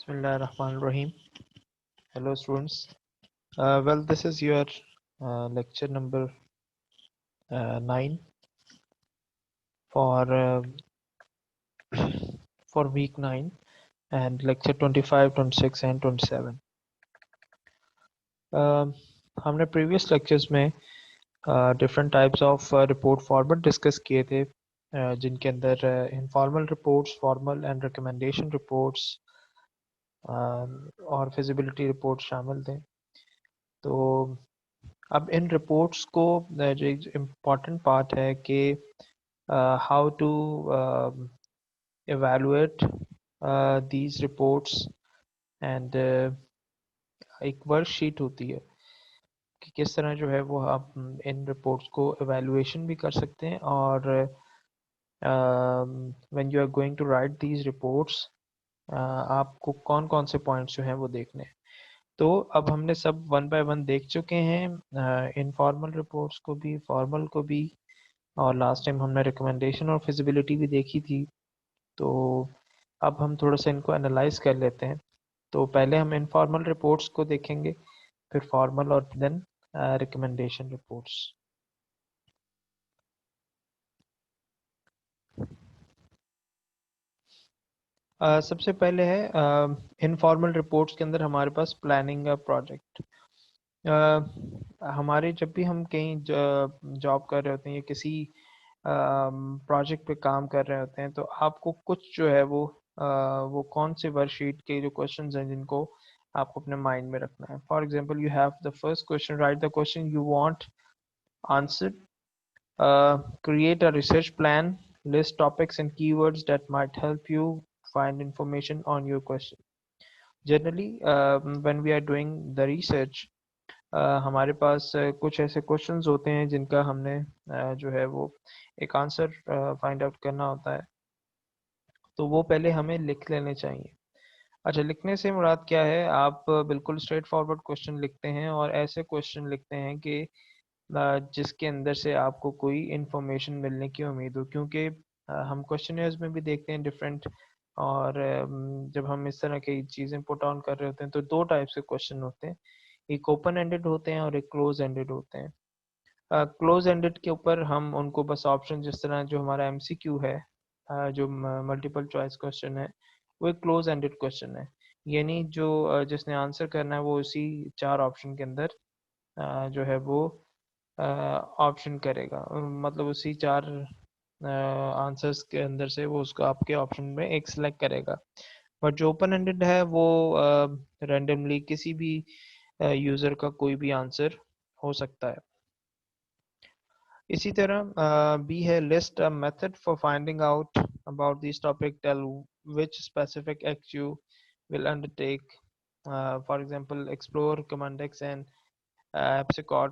Bismillahirrahmanirrahim. Hello, students. This is your lecture number 9 for for week 9 and lecture 25, 26 and 27. हमने previous lectures में different types of report format discuss किए थे जिनके अंदर informal reports, formal and recommendation reports और feasibility reports शामिल थे. तो अब इन रिपोर्ट्स को जो एक इम्पॉर्टेंट पार्ट है कि how to evaluate these reports and एक वर्कशीट होती है कि किस तरह जो है वो आप इन रिपोर्ट्स को evaluation भी कर सकते हैं और when you are going to write these reports आपको कौन कौन से पॉइंट्स जो हैं वो देखने हैं. तो अब हमने सब वन बाय वन देख चुके हैं इनफॉर्मल रिपोर्ट्स को भी, फॉर्मल को भी, और लास्ट टाइम हमने रिकमेंडेशन और फिजिबिलिटी भी देखी थी. तो अब हम थोड़ा सा इनको एनालाइज कर लेते हैं. तो पहले हम इनफॉर्मल रिपोर्ट्स को देखेंगे, फिर फॉर्मल और देन रिकमेंडेशन रिपोर्ट्स. सबसे पहले है इनफॉर्मल रिपोर्ट्स के अंदर हमारे पास प्लानिंग प्रोजेक्ट. हमारे जब भी हम कहीं जॉब कर रहे होते हैं या किसी प्रोजेक्ट पे काम कर रहे होते हैं तो आपको कुछ जो है वो कौन से वर्कशीट के जो क्वेश्चंस हैं जिनको आपको अपने माइंड में रखना है. For example you have the first question, right the question you want answer, create a research plan, list topics and keywords that might help you find information on your question. Generally when we are doing the research हमारे पास कुछ ऐसे questions होते हैं जिनका हमने जो है वो एक आंसर फाइंड आउट करना होता है. तो वो पहले हमें लिख लेने चाहिए. अच्छा, लिखने से मुराद क्या है, आप बिल्कुल स्ट्रेट फॉरवर्ड क्वेश्चन लिखते हैं और ऐसे क्वेश्चन लिखते हैं कि जिसके अंदर से आपको कोई इंफॉर्मेशन मिलने की उम्मीद हो. क्योंकि हम क्वेश्चनर्स में भी देखते हैं डिफरेंट, और जब हम इस तरह की चीज़ें पुट ऑन कर रहे होते हैं तो दो टाइप्स के क्वेश्चन होते हैं. एक ओपन एंडेड होते हैं और एक क्लोज एंडेड होते हैं. क्लोज एंडेड के ऊपर हम उनको बस ऑप्शन, जिस तरह जो हमारा एमसीक्यू है, जो मल्टीपल चॉइस क्वेश्चन है, वो एक क्लोज एंडेड क्वेश्चन है. यानी जो जिसने आंसर करना है वो उसी चार ऑप्शन के अंदर जो है वो ऑप्शन करेगा, मतलब उसी चार आंसर्स के अंदर से वो उसको आपके ऑप्शन में एक सिलेक्ट करेगा. बट जो ओपन एंडेड है वो रैंडमली किसी भी यूज़र का कोई भी आंसर हो सकता है. इसी तरह बी है list a method for finding out about this topic, tell which specific act you will undertake. For example, explore command X and Epsicot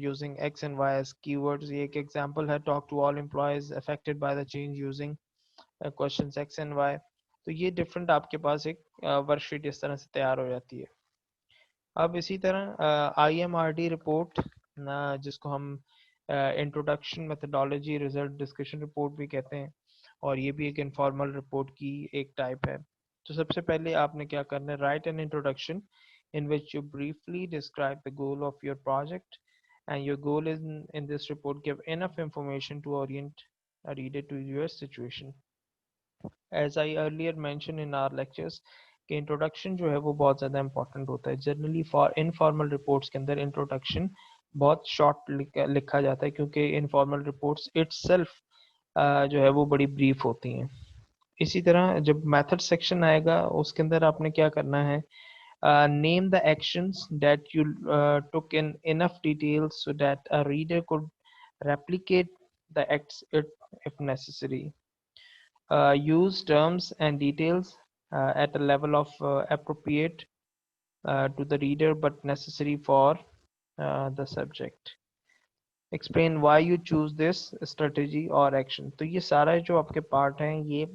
using X and Y as keywords. ये एक example है. talk to all employees affected by the change using questions X and Y. तो ये different आपके पास एक worksheet इस तरह से तैयार हो जाती है. अब इसी तरह IMRD रिपोर्ट, जिसको हम introduction methodology result discussion report भी कहते हैं, और ये भी एक इनफॉर्मल रिपोर्ट की एक टाइप है. तो सबसे पहले आपने क्या करना है, right an introduction in which you briefly describe the goal of your project, and your goal is in this report give enough information to orient a reader to your situation. As I earlier mentioned in our lectures कि introduction जो है वो बहुत ज़्यादा important होता है. Generally for informal reports के अंदर इंट्रोडक्शन बहुत शॉर्ट लिखा जाता है, क्योंकि इनफॉर्मल रिपोर्ट्स इटसेल्फ जो है वो बड़ी ब्रीफ होती हैं. इसी तरह जब मेथड सेक्शन आएगा उसके अंदर आपने क्या करना है, name the actions that you took in enough detail so that a reader could replicate the acts if necessary. Use terms and details at a level of appropriate to the reader but necessary for the subject. Explain why you choose this strategy or action. तो ये सारा जो आपके part हैं ये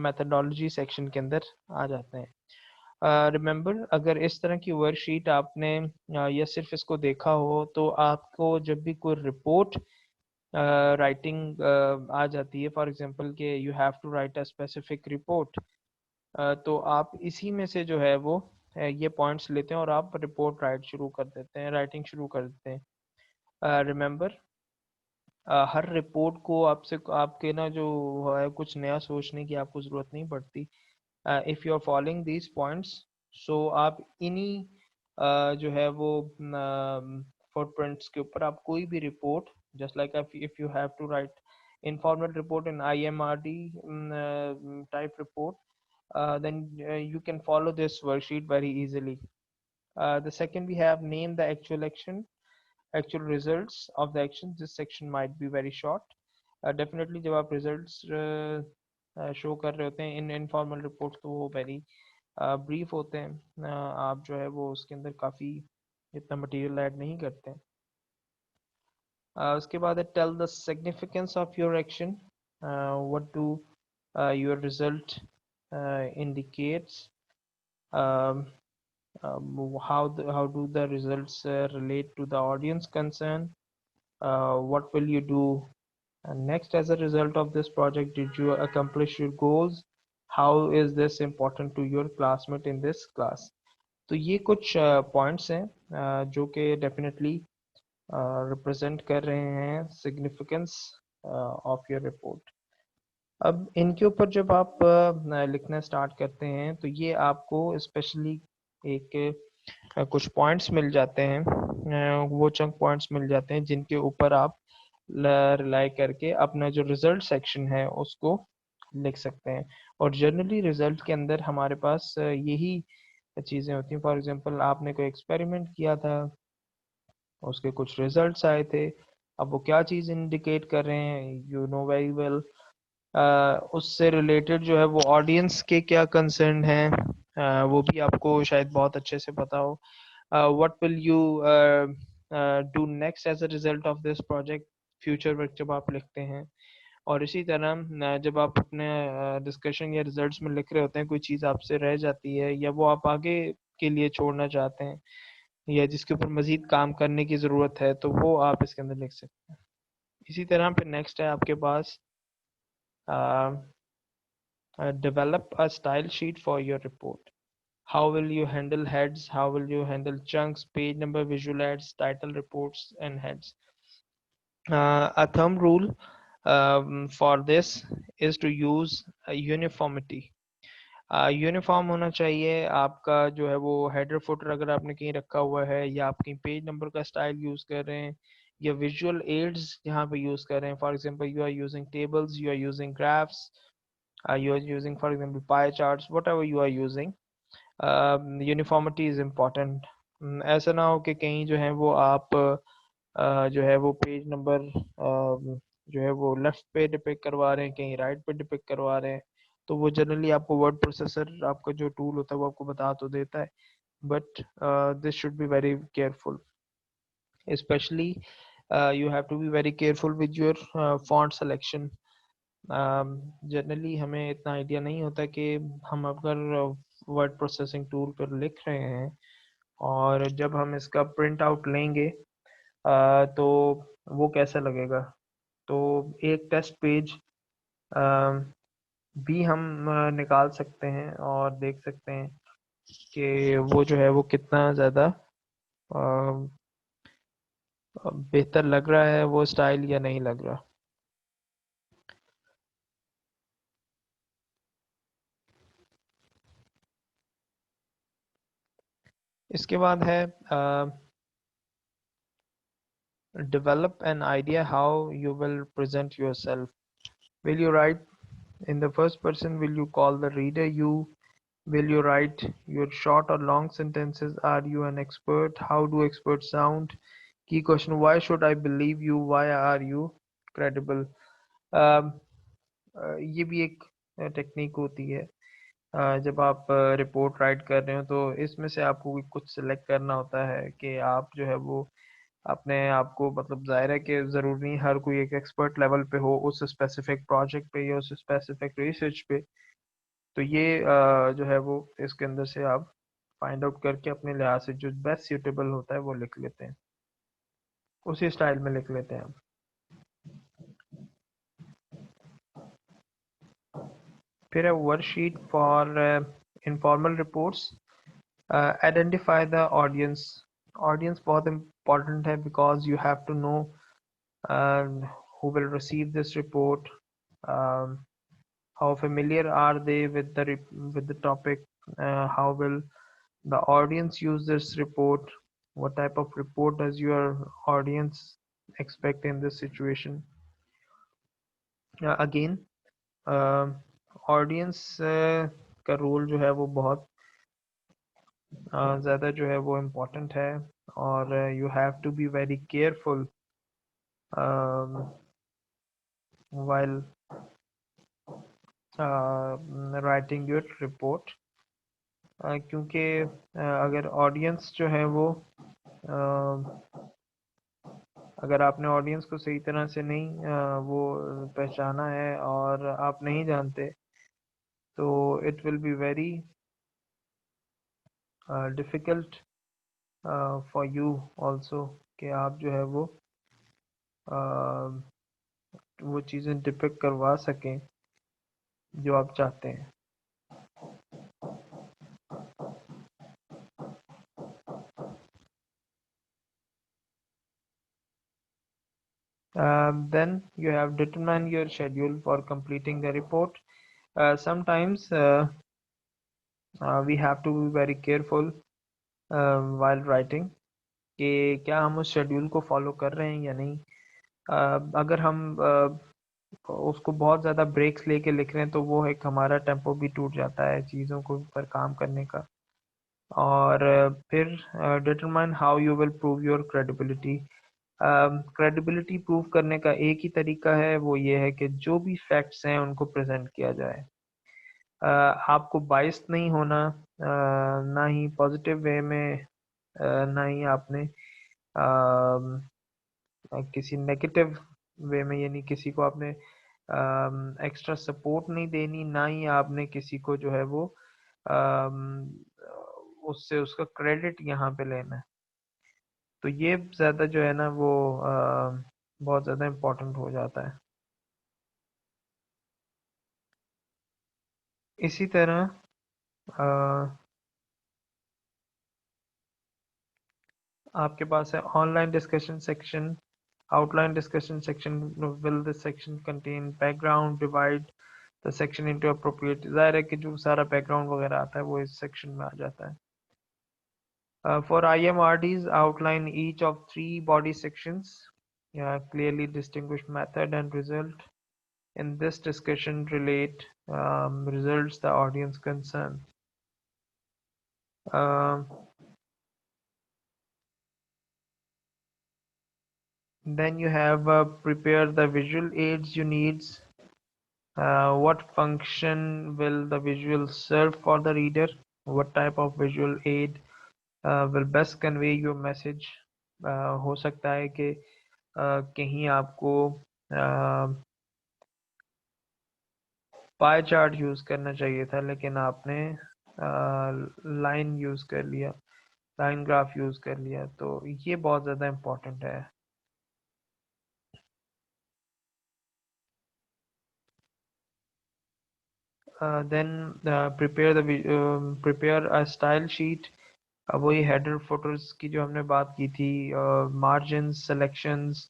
methodology section के अंदर आ जाते हैं. रिमेंबर अगर इस तरह की वर्कशीट आपने या सिर्फ इसको देखा हो तो आपको जब भी कोई रिपोर्ट राइटिंग आ जाती है, फॉर एग्जांपल कि you have to write a specific report, तो आप इसी में से जो है वो ये पॉइंट्स लेते हैं और आप रिपोर्ट शुरू कर देते हैं, राइटिंग शुरू कर देते हैं। रिमेंबर, हर रिपोर्ट को आपसे आपके ना जो है कुछ नया सोचने की आपको ज़रूरत नहीं पड़ती। If you are following these points, so आप इन्हीं जो है वो फुटप्रिंट्स के ऊपर आप कोई भी report, just like if you have to write informal report in IMRD type report, then you can follow this worksheet very easily. The second, we have name the actual results of the action. This section might be very short. Definitely जब आप results show कर रहे होते हैं इन informal reports, तो वो very brief होते हैं। आप जो है वो उसके अंदर काफ़ी इतना मटेरियल ऐड नहीं करते हैं। उसके बाद है tell the significance of your action, what do your result indicates, how do the results relate to the audience concern, what will you do next as a result of this project, did you accomplish your goals, how is this important to your classmate in this class। तो ये कुछ points हैं जो कि definitely represent कर रहे हैं significance of your report. अब इनके ऊपर जब आप लिखना स्टार्ट करते हैं तो ये आपको स्पेशली एक कुछ पॉइंट्स मिल जाते हैं, वो चंक पॉइंट्स मिल जाते हैं जिनके ऊपर आप रिलाई करके अपना जो रिजल्ट सेक्शन है उसको लिख सकते हैं। और जनरली रिजल्ट के अंदर हमारे पास यही चीज़ें होती हैं। फॉर एग्जांपल, आपने कोई एक्सपेरिमेंट किया था, उसके कुछ रिजल्ट्स आए थे, अब वो क्या चीज़ इंडिकेट कर रहे हैं, यू नो वेरी वेल। उससे रिलेटेड जो है वो ऑडियंस के क्या कंसर्न हैं, वो भी आपको शायद बहुत अच्छे से पता हो। What will you do next as a result of this project, future work जब आप लिखते हैं। और इसी तरह जब आप अपने डिस्कशन या रिजल्ट्स में लिख रहे होते हैं, कोई चीज़ आपसे रह जाती है या वो आप आगे के लिए छोड़ना चाहते हैं या जिसके ऊपर मजीद काम करने की ज़रूरत है, तो वो आप इसके अंदर लिख सकते हैं। इसी तरह पे नेक्स्ट है आपके पास develop a style sheet for your report. How will you handle heads? How will you handle chunks, page number, visual aids, title reports, and heads? A thumb rule for this is to use a uniformity. Uniform होना चाहिए आपका जो है वो header footer अगर आपने कहीं रखा हुआ है, या आप कहीं पेज नंबर का स्टाइल यूज कर रहे हैं, या विजुअल एड्स यहाँ पे यूज कर रहे हैं। For example, you are using tables, you are using graphs, you are using for example pie charts, whatever you are using, uniformity is important. ऐसा ना हो कि कहीं जो है वो आप जो है वो पेज नंबर जो है वो लेफ्ट पे डिपिक्ट करवा रहे हैं, कहीं राइट पे डिपिक्ट करवा रहे हैं। तो वो जनरली आपको वर्ड प्रोसेसर आपका जो टूल होता है वो आपको बता तो देता है, but this should be very careful, especially you have to be very careful with your font selection। Generally हमें इतना आइडिया नहीं होता कि हम अगर वर्ड प्रोसेसिंग टूल पर लिख रहे हैं और जब हम इसका प्रिंट आउट लेंगे तो वो कैसा लगेगा। तो एक टेस्ट पेज भी हम निकाल सकते हैं और देख सकते हैं कि वो जो है वो कितना ज़्यादा बेहतर लग रहा है वो स्टाइल या नहीं लग रहा। इसके बाद है develop an idea how you will present yourself. Will you write in the first person? Will you call the reader you? Will you write your short or long sentences? Are you an expert? How do experts sound? Key question: why should I believe you? Why are you credible? um, ये भी एक technique होती है। जब आप report right कर रहे हो तो इसमें से आपको कुछ सिलेक्ट करना होता है कि आप जो है वो अपने आप को, मतलब जाहिर है कि ज़रूरी नहीं हर कोई एक एक्सपर्ट लेवल पे हो उस स्पेसिफिक प्रोजेक्ट पे या उस स्पेसिफिक रिसर्च पे। तो ये जो है वो इसके अंदर से आप फाइंड आउट करके अपने लिहाज से जो बेस्ट सूटेबल होता है वो लिख लेते हैं, उसी स्टाइल में लिख लेते हैं आप। फिर है worksheet for informal reports. Identify the audience. Audience बहुत important है because you have to know who will receive this report, um, how familiar are they with the topic, how will the audience use this report, what type of report does your audience expect in this situation. Again, audience का role जो है वो बहुत ज़्यादा जो है वो important है, और you have to be very careful while writing your report. क्योंकि अगर ऑडियंस जो है वो अगर आपने ऑडियंस को सही तरह से नहीं वो पहचाना है और आप नहीं जानते, तो it will be very difficult for you also कि आप जो है वो चीज़ें डिपिक्ट करवा सकें जो आप चाहते हैं. Then you have determined your schedule for completing the report. Sometimes we have to be very careful while writing कि क्या हम उस शेड्यूल को फॉलो कर रहे हैं या नहीं. अगर हम उसको बहुत ज़्यादा ब्रेक्स लेके लिख रहे हैं तो वो एक हमारा टेम्पो भी टूट जाता है चीज़ों को पर काम करने का. और फिर determine how you will prove your credibility. Credibility prove करने का एक ही तरीका है, वो ये है कि जो भी फैक्ट्स हैं उनको प्रेजेंट किया जाए. आपको बाइस नहीं होना, ना ही पॉजिटिव वे में, ना ही आपने किसी नेगेटिव वे में, यानी किसी को आपने एक्स्ट्रा सपोर्ट नहीं देनी, ना ही आपने किसी को जो है वो उससे उसका क्रेडिट यहाँ पे लेना है. तो ये ज़्यादा जो है ना वो बहुत ज़्यादा इम्पोर्टेंट हो जाता है. इसी तरह आपके पास है online discussion section, outline discussion section. Will this section contain background, divide the section into appropriate. जाहिर है कि जो सारा बैकग्राउंड वगैरह आता है वो इस सेक्शन में आ जाता है. For IMRDs, outline each of three body sections. Clearly distinguish method and result. In this discussion, relate results the audience concern. Then you have prepare the visual aids you need. What function will the visual serve for the reader? What type of visual aid will best convey your message? हो सकता है कि कहीं आपको pie chart use करना चाहिए था, लेकिन आपने लाइन यूज़ कर लिया, लाइन ग्राफ यूज़ कर लिया. तो ये बहुत ज़्यादा इम्पोर्टेंट है. Then prepare a style sheet. वही हेडर फोटोज की जो हमने बात की थी, margins, selections.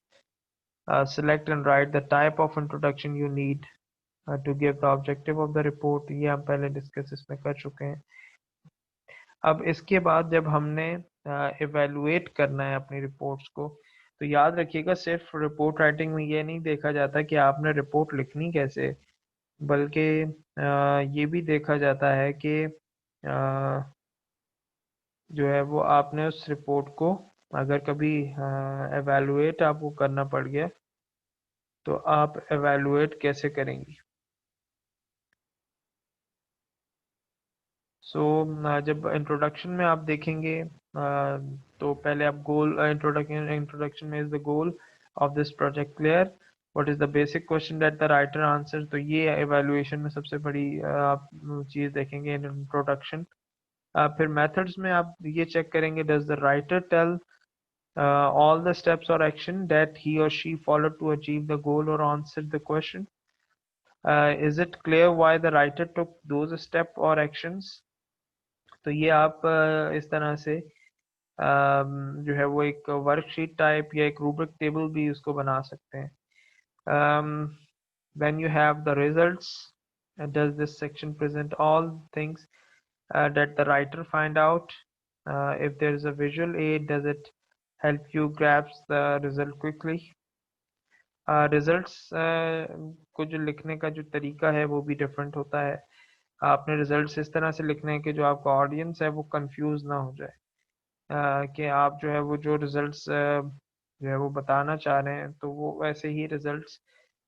Select and write the type of introduction you need to give the objective of the report. ये हम पहले डिस्कस इसमें कर चुके हैं. अब इसके बाद जब हमने इवेलुएट करना है अपनी रिपोर्ट्स को, तो याद रखिएगा सिर्फ रिपोर्ट राइटिंग में ये नहीं देखा जाता कि आपने रिपोर्ट लिखनी कैसे, बल्कि ये भी देखा जाता है कि जो है वो आपने उस रिपोर्ट को अगर कभी एवेलुएट आपको करना पड़ गया तो आप एवेलुएट कैसे करेंगी. सो जब इंट्रोडक्शन में आप देखेंगे तो पहले आप गोल इंट्रोडक्शन में is the goal of this project clear, what is the basic question that the writer answer. तो ये एवेलुएशन में सबसे बड़ी आप चीज़ देखेंगे इंट्रोडक्शन. फिर मेथड्स में आप ये चेक करेंगे, does the writer tell all the steps or action that he or she followed to achieve the goal or answer the question. Is it clear why the writer took those step or actions? तो ये आप इस तरह से जो है वो एक वर्कशीट टाइप या एक रूब्रिक टेबल भी उसको बना सकते हैं. Then you have the results. Does this section present all things that the writer find out? If there is a visual aid, does it help you grasp the result quickly? Results को जो लिखने का जो तरीका है वो भी different होता है. आपने रिजल्ट्स इस तरह से लिखने हैं कि जो आपका ऑडियंस है वो कंफ्यूज ना हो जाए, कि आप जो है वो जो रिजल्ट्स जो है वो बताना चाह रहे हैं तो वो वैसे ही रिजल्ट्स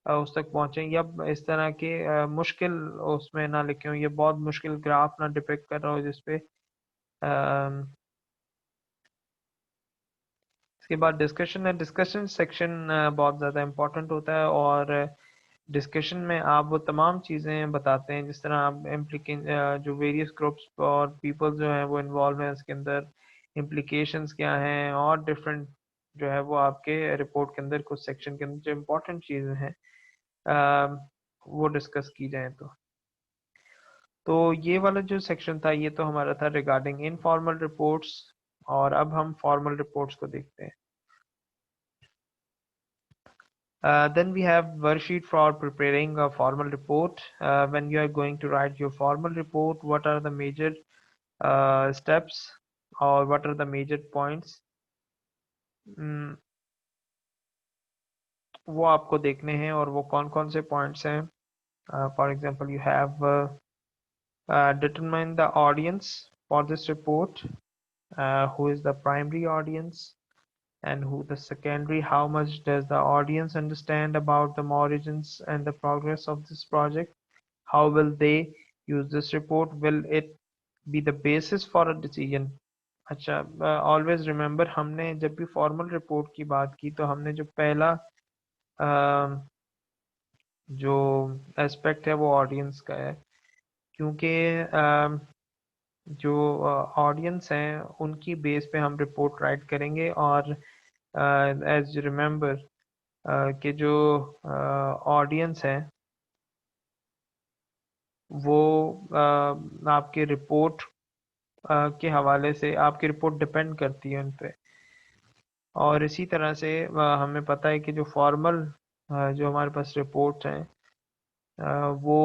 उस तक पहुंचे, या इस तरह के मुश्किल उसमें ना लिखे हों, ये बहुत मुश्किल ग्राफ ना डिपिक्ट कर रहा हो जिसपे इसके बाद डिस्कशन है. डिस्कशन सेक्शन बहुत ज़्यादा इम्पोर्टेंट होता है और डिस्कशन में आप वो तमाम चीज़ें बताते हैं जिस तरह आप जो वेरियस ग्रुप्स और पीपल जो हैं वो इन्वॉल्व हैं इसके अंदर, इम्प्लीकेशंस क्या हैं और डिफरेंट जो है वो आपके रिपोर्ट के अंदर कुछ सेक्शन के अंदर जो इम्पोर्टेंट चीज़ें हैं वो डिस्कस की जाए. तो ये वाला जो सेक्शन था ये तो हमारा था रिगार्डिंग इनफॉर्मल रिपोर्ट्स, और अब हम फॉर्मल रिपोर्ट्स को देखते हैं. Then we have worksheet for preparing a formal report. When you are going to write your formal report, what are the major steps or what are the major points? Mm, वो आपको देखने हैं और वो कौन कौन से पॉइंट्स हैं. For example, you have determine the audience for this report, who is the primary audience and who the secondary, how much does the audience understand about the origins and the progress of this project, how will they use this report, will it be the basis for a decision. अच्छा, always remember हमने जब भी formal report की बात की तो हमने जो पहला जो एस्पेक्ट है वो ऑडियंस का है, क्योंकि जो ऑडियंस हैं उनकी बेस पे हम रिपोर्ट राइट करेंगे. और एज रिमेम्बर कि जो ऑडियंस है वो आपके रिपोर्ट के हवाले से आपकी रिपोर्ट डिपेंड करती है उन पे. और इसी तरह से हमें पता है कि जो फॉर्मल जो हमारे पास रिपोर्ट्स हैं वो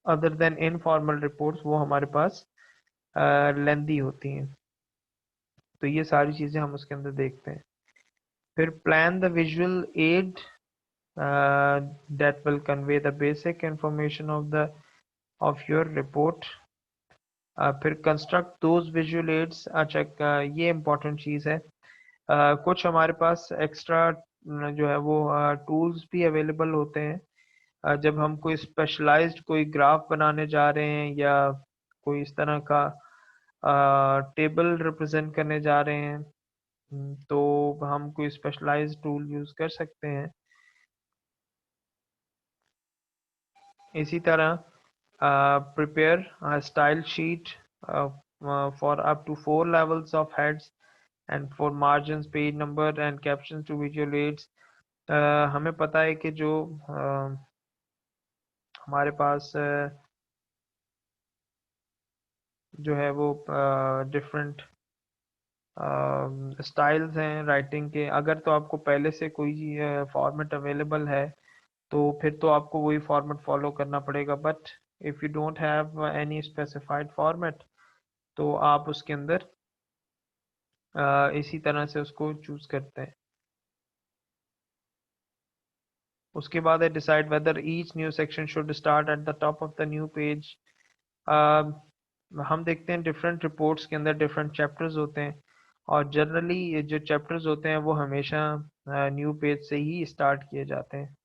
अदर देन इनफॉर्मल रिपोर्ट्स वो हमारे पास लेंदी होती हैं. तो ये सारी चीज़ें हम उसके अंदर देखते हैं. फिर plan the visual add that will convey the basic information of your report. फिर कंस्ट्रक्ट दोज विजुअल एड्स. अच्छा, ये इम्पोर्टेंट चीज़ है. कुछ हमारे पास एक्स्ट्रा जो है वो टूल्स भी अवेलेबल होते हैं जब हम कोई स्पेशलाइज्ड कोई ग्राफ बनाने जा रहे हैं या कोई इस तरह का टेबल रिप्रेजेंट करने जा रहे हैं. तो हम कोई स्पेशलाइज्ड टूल यूज़ कर सकते हैं. इसी तरह prepare a style sheet for up to 4 levels of heads and for margins, page number and captions to visual aids. हमें पता है कि जो हमारे पास जो है वो डिफरेंट स्टाइल्स हैं राइटिंग के. अगर तो आपको पहले से कोई फॉर्मेट अवेलेबल है तो फिर तो आपको वही फॉर्मेट फॉलो करना पड़ेगा. But if you don't have any specified format तो आप उसके अंदर इसी तरह से उसको चूज करते हैं. उसके बाद है decide whether each new section should start at the top of the new page. हम देखते हैं डिफरेंट रिपोर्ट्स के अंदर डिफरेंट चैप्टर्स होते हैं और जनरली जो चैप्टर्स होते हैं वो हमेशा न्यू पेज से ही स्टार्ट किए जाते हैं.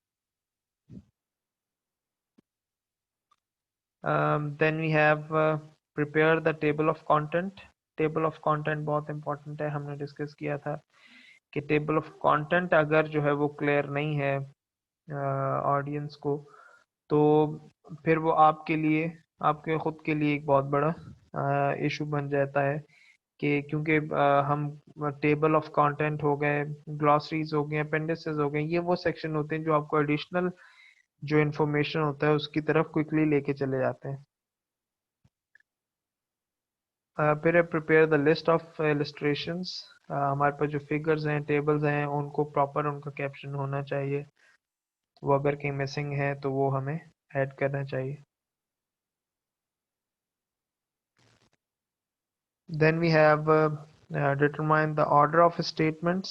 Then we have prepare the table of content. Table of content बहुत इंपॉर्टेंट है. हमने डिस्कस किया था कि टेबल ऑफ कंटेंट अगर जो है वो क्लियर नहीं है ऑडियंस को तो फिर वो आपके लिए आपके खुद के लिए एक बहुत बड़ा इशू बन जाता है कि क्योंकि हम टेबल ऑफ कंटेंट हो गए, ग्लॉसरीज हो गए, अपेंडिसेस हो गए, ये वो सेक्शन होते हैं जो आपको एडिशनल जो इन्फॉर्मेशन होता है उसकी तरफ क्विकली लेके चले जाते हैं। फिर prepare the list of illustrations. हमारे पास जो फिगर्स हैं, टेबल्स हैं, उनको प्रॉपर उनका कैप्शन होना चाहिए। वो अगर कहीं मिसिंग है तो वो हमें ऐड करना चाहिए। Then we have determine the order of statements,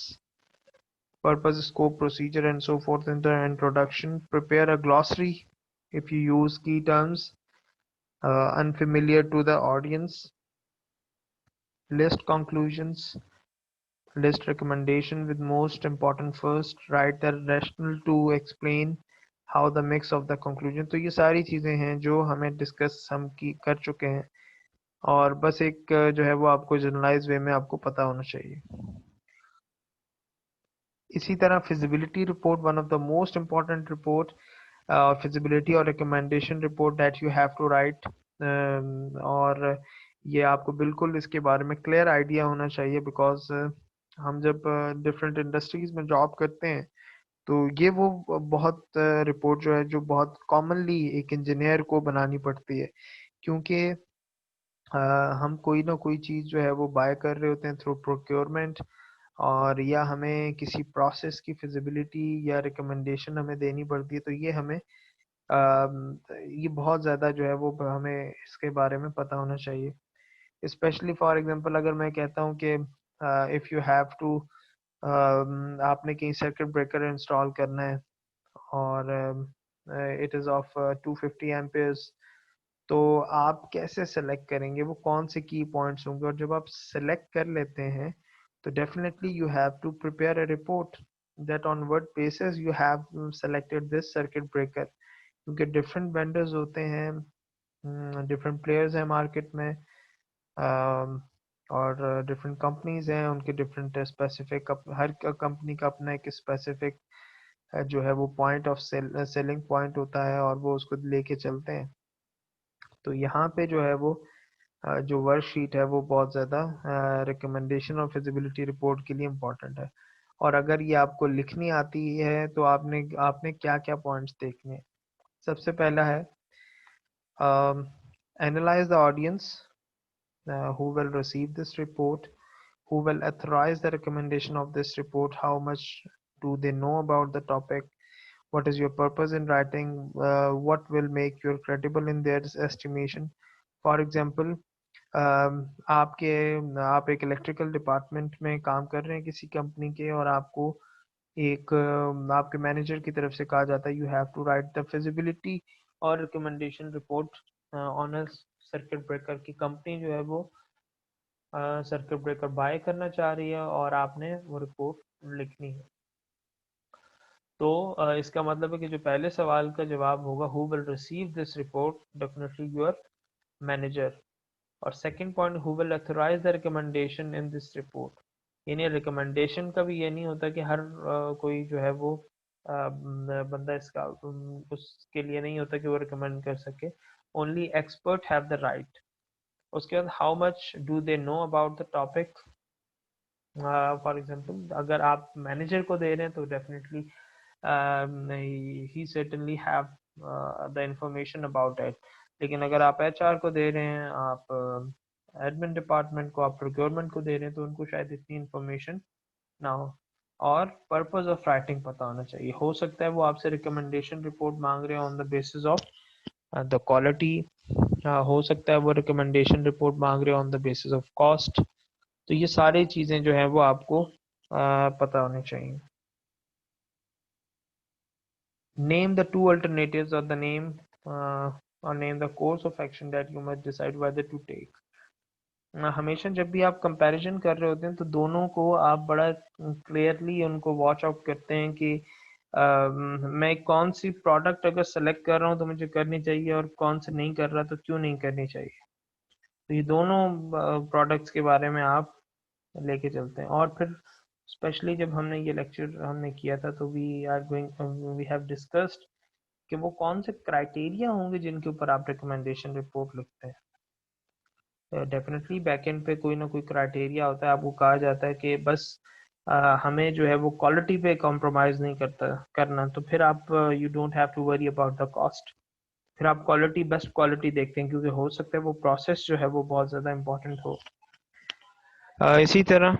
purpose, scope, procedure, and so forth in the introduction. Prepare a glossary if you use key terms unfamiliar to the audience. List conclusions, list recommendation with most important first. Write the rationale to explain how the mix of the conclusion. तो ये सारी चीज़ें हैं जो हमें discuss हम की कर चुके हैं, और बस एक जो है वो आपको जनरलाइज वे में आपको पता होना चाहिए। इसी तरह feasibility report, one of the most important report, feasibility और recommendation report that you have to write, और ये आपको बिल्कुल इसके बारे में क्लियर आइडिया होना चाहिए, बिकॉज हम जब डिफरेंट इंडस्ट्रीज में जॉब करते हैं तो ये वो बहुत रिपोर्ट जो है जो बहुत कॉमनली एक इंजीनियर को बनानी पड़ती है, क्योंकि हम कोई ना कोई चीज़ जो है वो बाय कर रहे होते हैं थ्रू प्रोक्योरमेंट, और या हमें किसी प्रोसेस की फिजिबिलिटी या रिकमेंडेशन हमें देनी पड़ती है, तो ये हमें ये बहुत ज़्यादा जो है वो हमें इसके बारे में पता होना चाहिए। स्पेशली फॉर एग्जांपल अगर मैं कहता हूँ कि इफ़ यू हैव टू, आपने कहीं सर्किट ब्रेकर इंस्टॉल करना है और इट इज़ ऑफ 250 एम्पेयर्स, तो आप कैसे सेलेक्ट करेंगे, वो कौन से की पॉइंट्स होंगे, और जब आप सेलेक्ट कर लेते हैं तो definitely you have to prepare a report that on what basis you have selected this circuit breaker, क्योंकि डिफरेंट वेंडर्स होते हैं, डिफरेंट प्लेयर्स हैं मार्केट में, और डिफरेंट कंपनीज हैं, उनके डिफरेंट स्पेसिफिक, हर कंपनी का अपना एक स्पेसिफिक जो है वो पॉइंट ऑफ सेलिंग पॉइंट होता है, और वो उसको लेके चलते हैं। तो यहाँ पे जो है वो जो वर्कशीट है वो बहुत ज़्यादा रिकमेंडेशन और फिजिबिलिटी रिपोर्ट के लिए इम्पोर्टेंट है। और अगर ये आपको लिखनी आती है तो आपने आपने क्या क्या पॉइंट्स देखने हैं। सबसे पहला है analyse the audience who will receive this report, who will authorize the recommendation of this report, how much do they know about the topic, what is your purpose in writing, what will make you credible in their estimation. For example, आपके आप एक electrical department में काम कर रहे हैं किसी company के, और आपको एक आपके मैनेजर की तरफ से कहा जाता है you have to write the feasibility और recommendation report on a circuit breaker की। कंपनी जो है वो सर्किट ब्रेकर बाय करना चाह रही है और आपने वो रिपोर्ट लिखनी है। तो इसका मतलब है कि जो पहले सवाल का जवाब होगा who will receive this report, definitely your manager. और second point, who will authorise the recommendation in this report, यानी रिकमेंडेशन का भी ये नहीं होता कि हर कोई जो है वो बंदा इसका उसके लिए नहीं होता कि वो रिकमेंड कर सके, only expert have the right. उसके बाद how much do they know about the topic. For example अगर आप मैनेजर को दे रहे हैं तो definitely he certainly have the information about it, लेकिन अगर आप एचआर को दे रहे हैं, आप एडमिन डिपार्टमेंट को, आप प्रोक्योरमेंट को दे रहे हैं, तो उनको शायद इतनी इंफॉर्मेशन ना हो। और पर्पस ऑफ राइटिंग पता होना चाहिए। हो सकता है वो आपसे रिकमेंडेशन रिपोर्ट मांग रहे हैं on the basis of the quality, हो सकता है वो रिकमेंडेशन रिपोर्ट मांग रहे हैं on the basis of cost. तो ये सारी चीज़ें जो हैं वो आपको पता होनी चाहिए। Name the two alternatives or the name or name the course of action that you must decide whether to take. हमेशा जब भी आप कंपैरिजन कर रहे होते हैं तो दोनों को आप बड़ा क्लियरली उनको वॉच आउट करते हैं कि मैं कौन सी प्रोडक्ट अगर सेलेक्ट कर रहा हूँ तो मुझे करनी चाहिए, और कौन से नहीं कर रहा तो क्यों नहीं करनी चाहिए। तो ये दोनों प्रोडक्ट्स के बारे में आप लेके चलते हैं। और फिर स्पेशली जब हमने ये लेक्चर हमने किया था तो वी हैव डिस्कस्ड कि वो कौन से क्राइटेरिया होंगे जिनके ऊपर आप रिकमेंडेशन रिपोर्ट लिखते हैं। डेफिनेटली बैकएंड पे कोई ना कोई क्राइटेरिया होता है, आपको कहा जाता है कि बस हमें जो है वो क्वालिटी पे कॉम्प्रोमाइज नहीं करना, तो फिर आप you don't have to worry about the cost. फिर आप क्वालिटी, बेस्ट क्वालिटी देखते हैं, क्योंकि हो सकता है वो प्रोसेस जो है वो बहुत ज़्यादा इम्पोर्टेंट हो। इसी तरह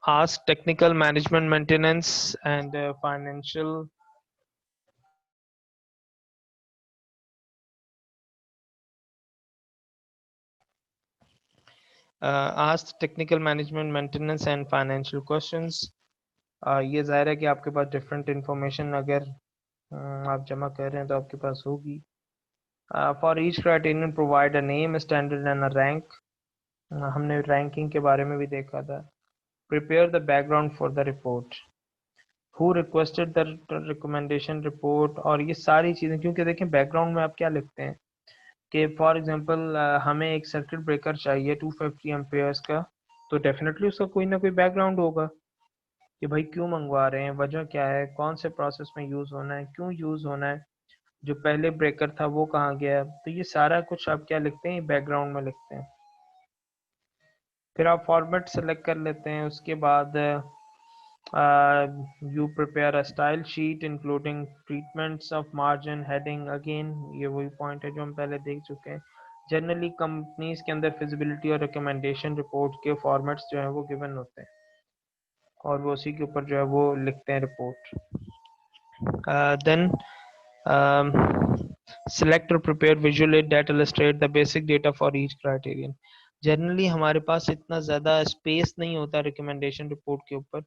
ask technical management maintenance and financial ask technical management maintenance and financial questions. ये ज़ाहिर है कि आपके पास डिफरेंट इंफॉर्मेशन अगर आप जमा कर रहे हैं तो आपके पास होगी। For each criterion provide a name, standard and a rank. हमने रैंकिंग के बारे में भी देखा था। Prepare the background for the report, who requested the recommendation report, और ये सारी चीज़ें, क्योंकि देखें बैकग्राउंड में आप क्या लिखते हैं कि फॉर एग्जांपल हमें एक सर्किट ब्रेकर चाहिए 250 एम्पेयर्स का, तो डेफिनेटली उसका कोई ना कोई बैकग्राउंड होगा कि भाई क्यों मंगवा रहे हैं, वजह क्या है, कौन से प्रोसेस में यूज़ होना है, क्यों यूज़ होना है, जो पहले ब्रेकर था वो कहाँ गया। तो ये सारा कुछ आप क्या लिखते हैं, बैकग्राउंड में लिखते हैं। फिर आप फॉर्मेट सेलेक्ट कर लेते हैं, उसके बाद you prepare a style sheet including treatments of margin heading. Again ये वही पॉइंट है जो हम पहले देख चुके हैं। जनरली कंपनीज के अंदर फिजिबिलिटी और रिकमेंडेशन रिपोर्ट के फॉर्मेट्स जो है वो गिवन होते हैं, और वो उसी के ऊपर जो है वो लिखते हैं report. Then select or prepare visual aid that illustrate the basic data for each criterion। Generally हमारे पास इतना ज़्यादा स्पेस नहीं होता रिकमेंडेशन रिपोर्ट के ऊपर,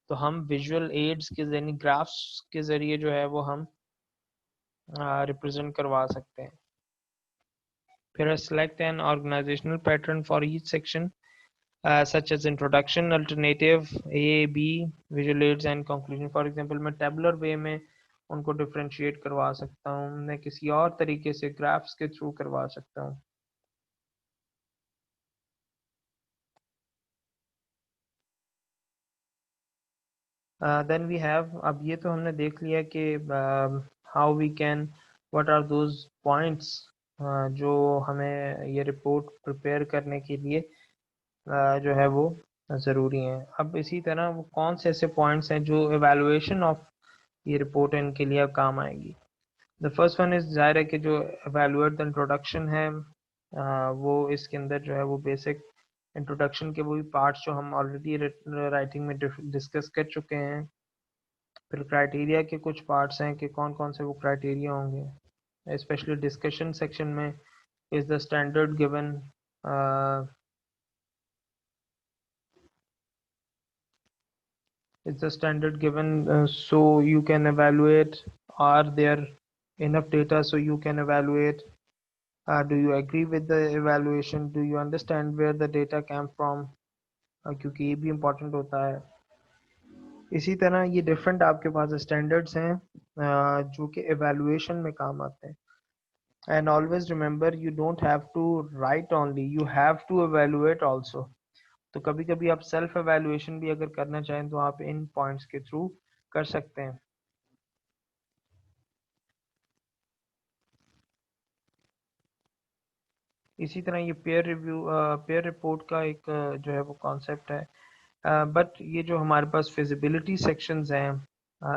तो हम विजुअल एड्स के यानी ग्राफ्स के ज़रिए जो है वो हम रिप्रेजेंट करवा सकते हैं। फिर select an organizational pattern for each section such as introduction, alternative, A, B, visual aids and conclusion। For example मैं टेबुलर वे में उनको डिफरेंशिएट करवा सकता हूँ, मैं किसी और तरीके से ग्राफ्स के थ्रू करवा सकता हूँ। देन वी हैव, अब ये तो हमने देख लिया कि how we can, what are those points जो हमें ये रिपोर्ट प्रिपेयर करने के लिए जो है वो ज़रूरी हैं। अब इसी तरह वो कौन से ऐसे पॉइंट्स हैं जो एवेलुएशन ऑफ ये रिपोर्ट है इनके लिए अब काम आएगी। द फर्स्ट वन इज, ज़ाहिर है कि जो एवेलुएट द इंट्रोडक्शन है, वो इसके अंदर जो है वो बेसिक इंट्रोडक्शन के वही पार्ट्स जो हम ऑलरेडी राइटिंग में डिस्कस कर चुके हैं। फिर क्राइटेरिया के कुछ पार्ट्स हैं कि कौन कौन से वो क्राइटेरिया होंगे, स्पेशली डिस्कशन सेक्शन में। Is the standard given, is the standard given so you can evaluate, are there enough data so you can evaluate, do you agree with the evaluation, do you understand where the data came from, क्योंकि ये भी important होता है। इसी तरह ये different आपके पास standards हैं जो कि एवेलुएशन में काम आते हैं। And always remember, you don't have to write only, you have to evaluate also. तो कभी कभी आप सेल्फ एवेलुएशन भी अगर करना चाहें तो आप इन पॉइंट्स के थ्रू कर सकते हैं। इसी तरह ये पेयर रिपोर्ट का एक जो है वो कॉन्सेप्ट है, बट ये जो हमारे पास फिजिबिलिटी सेक्शंस हैं,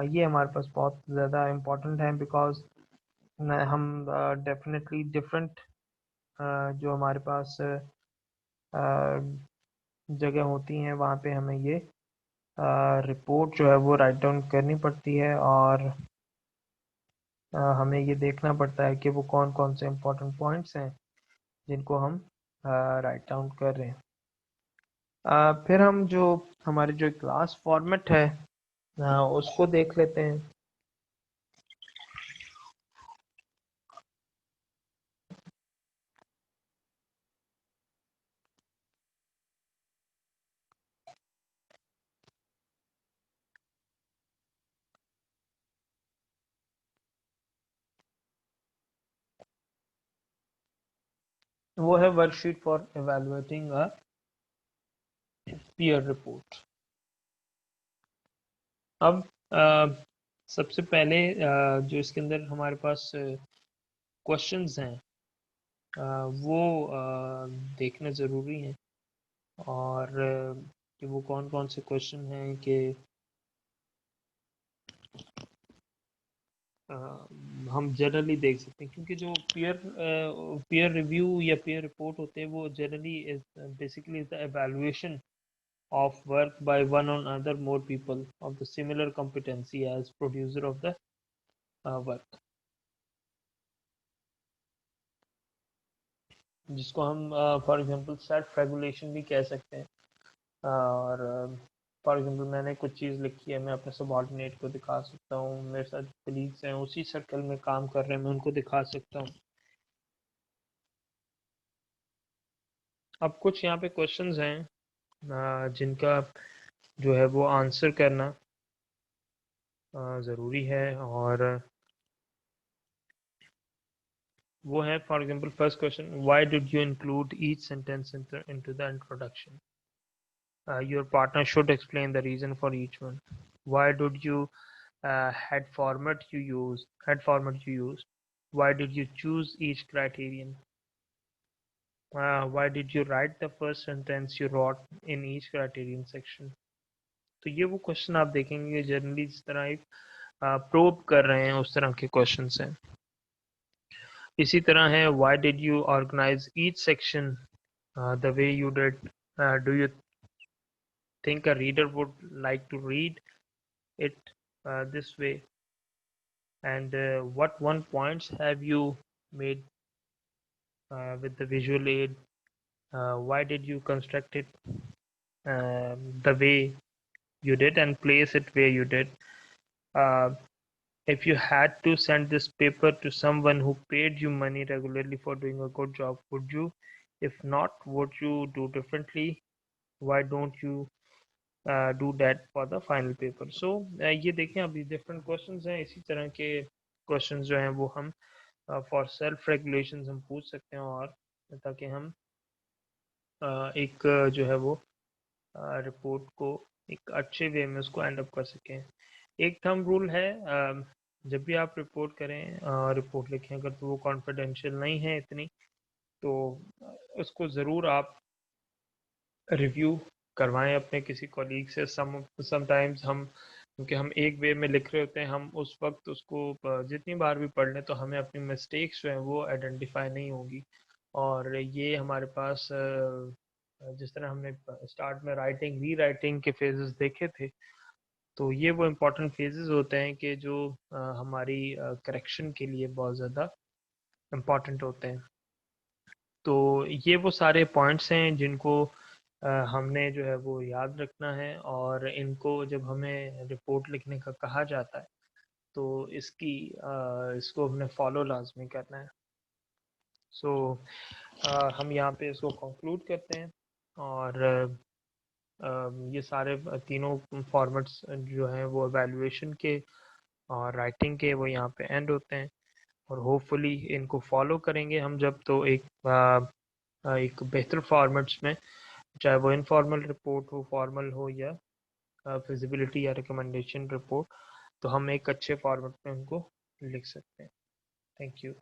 ये हमारे पास बहुत ज़्यादा इम्पोर्टेंट हैं, बिकॉज हम डेफिनेटली डिफरेंट जो हमारे पास जगह होती हैं वहाँ पे हमें ये रिपोर्ट जो है वो राइट डाउन करनी पड़ती है, और हमें ये देखना पड़ता है कि वो कौन कौन से इम्पोर्टेंट पॉइंट्स हैं जिनको हम राइट डाउन कर रहे हैं। फिर हम जो हमारे जो क्लास फॉर्मेट है उसको देख लेते हैं। वो है worksheet for evaluating a peer report. अब सबसे पहले जो इसके अंदर हमारे पास क्वेश्चंस हैं, वो देखना ज़रूरी है। और कि वो कौन कौन से क्वेश्चन हैं कि अ, हम जनरली देख सकते हैं, क्योंकि जो पीयर रिव्यू या पीयर रिपोर्ट होते हैं वो generally basically the evaluation of work by one or other more people of the similar competency as producer of the work, जिसको हम फॉर एग्जांपल सेल्फ रेगुलेशन भी कह सकते हैं। और फॉर एग्जांपल मैंने कुछ चीज़ लिखी है, मैं अपने सबॉर्डिनेट को दिखा सकता हूँ, मेरे साथ कलीग्स हैं उसी सर्कल में काम कर रहे हैं, मैं उनको दिखा सकता हूँ। अब कुछ यहाँ पे क्वेश्चंस हैं जिनका जो है वो आंसर करना ज़रूरी है। और वो है for example first question, why did you include each sentence into the introduction? Your partner should explain the reason for each one. Why did you head format you used? Why did you choose each criterion? Why did you write the first sentence you wrote in each criterion section? तो ये वो question आप देखेंगे generally जिस तरह एक probe कर रहे हैं उस तरह के क्वेश्चन हैं। इसी तरह है, why did you organize each section the way you did? Do you think a reader would like to read it this way? And what one points have you made with the visual aid? Why did you construct it the way you did and place it where you did? Uh, if you had to send this paper to someone who paid you money regularly for doing a good job, would you? If not, what you do differently? Why don't you do that for the final paper? So ये देखें, अभी different questions हैं, इसी तरह के questions जो हैं वो हम फॉर सेल्फ रेगुलेशन हम पूछ सकते हैं, और ताकि हम एक जो है वो रिपोर्ट को एक अच्छे वे में उसको एंड अप कर सकें। एक थंब रूल है, जब भी आप रिपोर्ट करें, रिपोर्ट लिखें, अगर तो वो कॉन्फिडेंशियल नहीं है इतनी, तो उसको ज़रूर आप रिव्यू करवाएं अपने किसी कॉलीग से। समटाइम्स हम, क्योंकि हम एक वे में लिख रहे होते हैं, हम उस वक्त उसको जितनी बार भी पढ़ लें तो हमें अपनी मिस्टेक्स जो हैं वो आइडेंटिफाई नहीं होंगी। और ये हमारे पास जिस तरह हमने स्टार्ट में राइटिंग री राइटिंग के फेजेस देखे थे, तो ये वो इम्पोर्टेंट फेजेस होते हैं कि जो हमारी करेक्शन के लिए बहुत ज़्यादा इम्पोर्टेंट होते हैं। तो ये वो सारे पॉइंट्स हैं जिनको हमने जो है वो याद रखना है, और इनको जब हमें रिपोर्ट लिखने का कहा जाता है तो इसको हमने फॉलो लाजमी करना है। सो हम यहाँ पे इसको कंक्लूड करते हैं, और ये सारे तीनों फॉर्मेट्स जो हैं वो एवेल्युएशन के और राइटिंग के वो यहाँ पे एंड होते हैं, और होपफुली इनको फॉलो करेंगे हम जब, तो एक बेहतर फॉर्मेट्स में, चाहे वो इनफॉर्मल रिपोर्ट हो, फॉर्मल हो, या फिजिबिलिटी या रिकमेंडेशन रिपोर्ट, तो हम एक अच्छे फॉर्मेट में उनको लिख सकते हैं। Thank you.